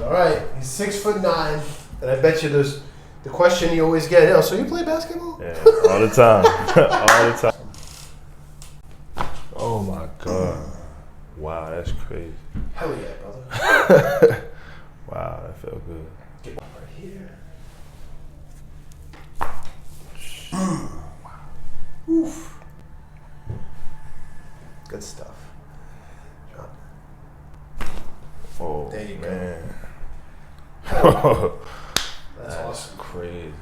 All right, he's 6'9", and I bet you there's the question you always get. Oh, so you play basketball? Yeah, all the time, all the time. Oh my God! Wow, that's crazy. Hell yeah, brother. Wow, that felt good. Get one right here. Oof. Good stuff. Oh, there you man. go. That's awesome. crazy.